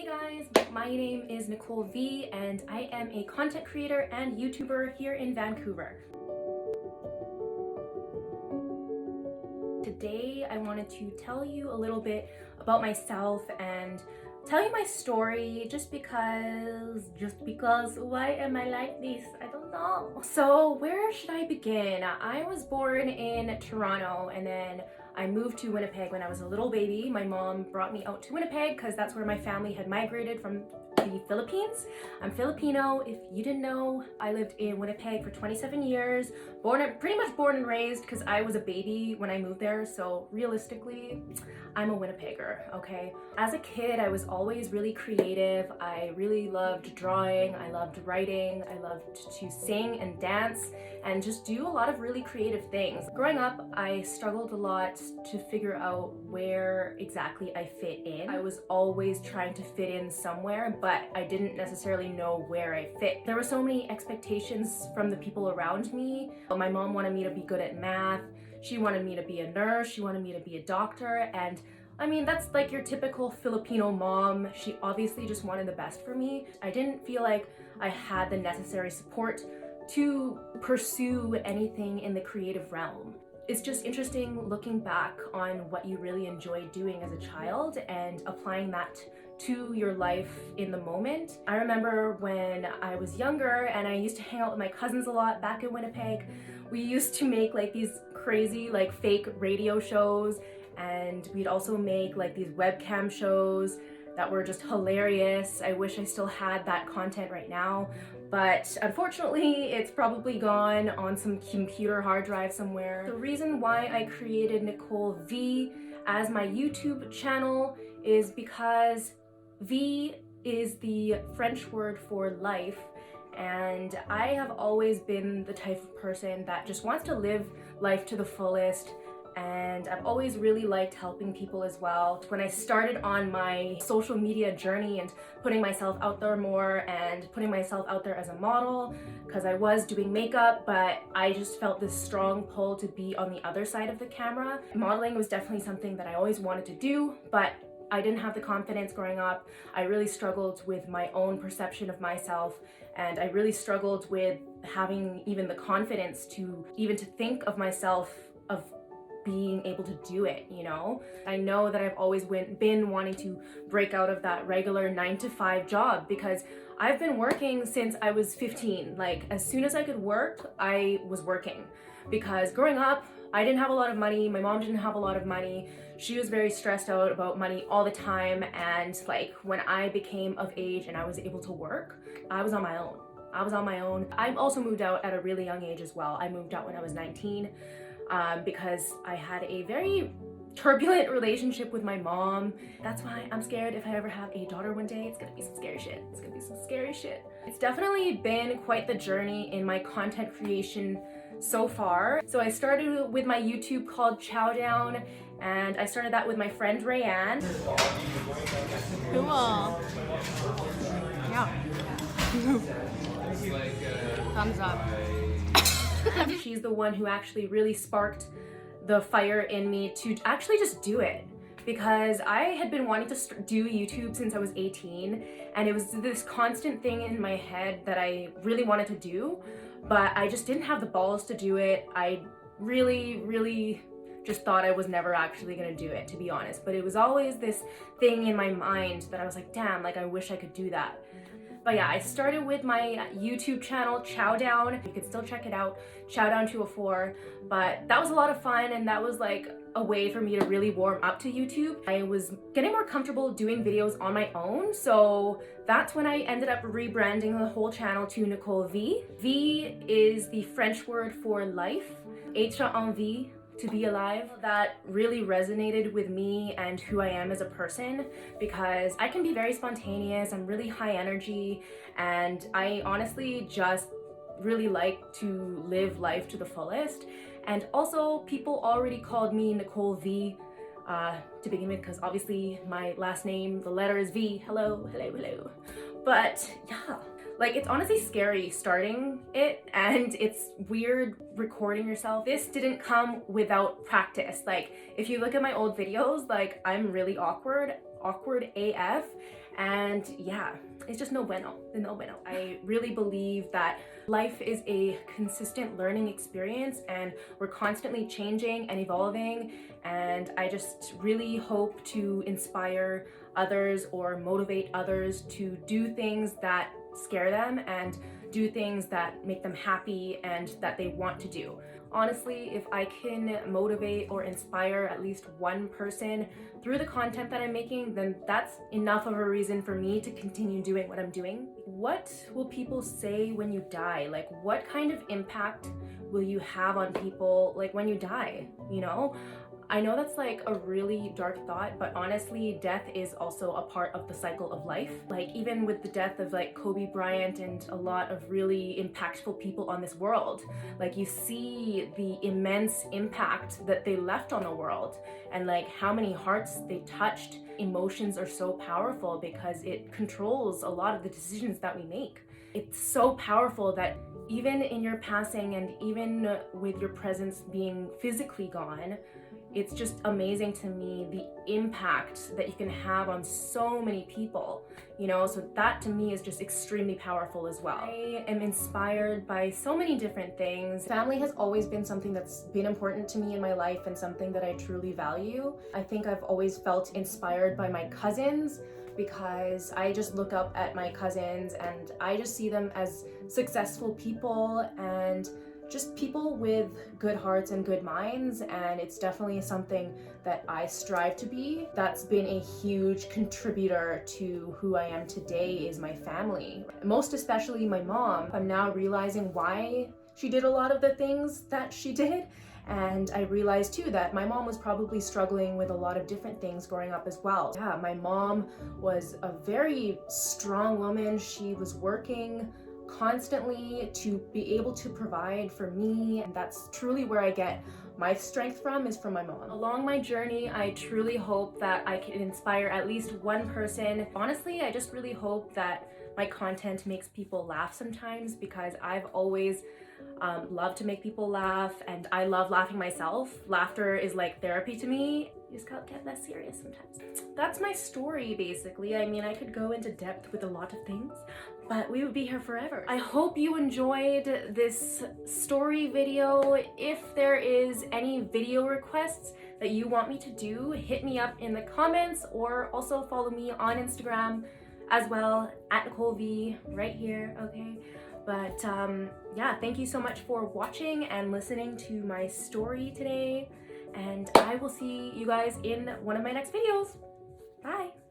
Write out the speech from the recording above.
Hey guys, my name is Nicole Vie and I am a content creator and YouTuber here in Vancouver. Today I wanted to tell you a little bit about myself and tell you my story just because why am I like this? I don't know. So where should I begin? I was born in Toronto and then I moved to Winnipeg when I was a little baby. My mom brought me out to Winnipeg because that's where my family had migrated from the Philippines. I'm Filipino. If you didn't know, I lived in Winnipeg for 27 years, pretty much born and raised because I was a baby when I moved there. So realistically, I'm a Winnipegger, okay? As a kid, I was always really creative. I really loved drawing. I loved writing. I loved to sing and dance and just do a lot of really creative things. Growing up, I struggled a lot to figure out where exactly I fit in. I was always trying to fit in somewhere, but I didn't necessarily know where I fit. There were so many expectations from the people around me. My mom wanted me to be good at math. She wanted me to be a nurse. She wanted me to be a doctor. And I mean, that's like your typical Filipino mom. She obviously just wanted the best for me. I didn't feel like I had the necessary support to pursue anything in the creative realm. It's just interesting looking back on what you really enjoyed doing as a child and applying that to your life in the moment. I remember when I was younger and I used to hang out with my cousins a lot back in Winnipeg. We used to make like these crazy like fake radio shows, and we'd also make like these webcam shows that were just hilarious. I wish I still had that content right now, but unfortunately it's probably gone on some computer hard drive somewhere. The reason why I created Nicole Vie as my YouTube channel is because Vie is the French word for life, and I have always been the type of person that just wants to live life to the fullest, and I've always really liked helping people as well. When I started on my social media journey and putting myself out there more and putting myself out there as a model, because I was doing makeup, but I just felt this strong pull to be on the other side of the camera. Modeling was definitely something that I always wanted to do, but I didn't have the confidence growing up. I really struggled with my own perception of myself, and I really struggled with having even the confidence to think of myself of being able to do it, you know? I know that I've always been wanting to break out of that regular 9-to-5 job because I've been working since I was 15. Like, as soon as I could work, I was working. Because growing up, I didn't have a lot of money, my mom didn't have a lot of money, she was very stressed out about money all the time, and like when I became of age and I was able to work, I was on my own. I also moved out at a really young age as well. I moved out when I was 19 because I had a very turbulent relationship with my mom. That's why I'm scared if I ever have a daughter one day, it's gonna be some scary shit. It's definitely been quite the journey in my content creation so far. So I started with my YouTube called Chow Down, and I started that with my friend Rayanne. Cool. Yeah. Thumbs up. She's the one who actually really sparked the fire in me to actually just do it, because I had been wanting to do YouTube since I was 18, and it was this constant thing in my head that I really wanted to do, but I just didn't have the balls to do it. I really just thought I was never actually gonna do it, to be honest, but it was always this thing in my mind that I was like, damn, like I wish I could do that. But yeah, I started with my YouTube channel, Chow Down. You can still check it out, Chow Down 204. But that was a lot of fun, and that was like a way for me to really warm up to YouTube. I was getting more comfortable doing videos on my own, so that's when I ended up rebranding the whole channel to Nicole Vie. Vie is the French word for life, être en vie, to be alive. That really resonated with me and who I am as a person, because I can be very spontaneous, I'm really high energy, and I honestly just really like to live life to the fullest. And also, people already called me Nicole Vie to begin with, because obviously my last name, the letter is V. Hello. But yeah, like, it's honestly scary starting it, and it's weird recording yourself. This didn't come without practice. Like, if you look at my old videos, like, I'm really awkward AF, And yeah, it's just no bueno. I really believe that life is a consistent learning experience and we're constantly changing and evolving, and I just really hope to inspire others or motivate others to do things that scare them and do things that make them happy and that they want to do. Honestly, if I can motivate or inspire at least one person through the content that I'm making, then that's enough of a reason for me to continue doing what I'm doing. What will people say when you die? Like, what kind of impact will you have on people, like, when you die, you know? I know that's like a really dark thought, but honestly, death is also a part of the cycle of life. Like, even with the death of like Kobe Bryant and a lot of really impactful people on this world, like, you see the immense impact that they left on the world and like how many hearts they touched. Emotions are so powerful because it controls a lot of the decisions that we make. It's so powerful that even in your passing and even with your presence being physically gone, it's just amazing to me the impact that you can have on so many people, you know, so that to me is just extremely powerful as well. I am inspired by so many different things. Family has always been something that's been important to me in my life and something that I truly value. I think I've always felt inspired by my cousins because I just look up at my cousins and I just see them as successful people and just people with good hearts and good minds, and it's definitely something that I strive to be. That's been a huge contributor to who I am today, is my family. Most especially my mom. I'm now realizing why she did a lot of the things that she did, and I realized too that my mom was probably struggling with a lot of different things growing up as well. Yeah, my mom was a very strong woman. She was working constantly to be able to provide for me, and that's truly where I get my strength from, is from my mom. Along my journey, I truly hope that I can inspire at least one person. Honestly, I just really hope that my content makes people laugh sometimes, because I've always loved to make people laugh, and I love laughing myself. Laughter is like therapy to me. You just gotta get less serious sometimes. That's my story, basically. I mean, I could go into depth with a lot of things, but we would be here forever. I hope you enjoyed this story video. If there is any video requests that you want me to do, hit me up in the comments, or also follow me on Instagram as well, at NICOLE VIE, right here, okay? But yeah, thank you so much for watching and listening to my story today, and I will see you guys in one of my next videos. Bye!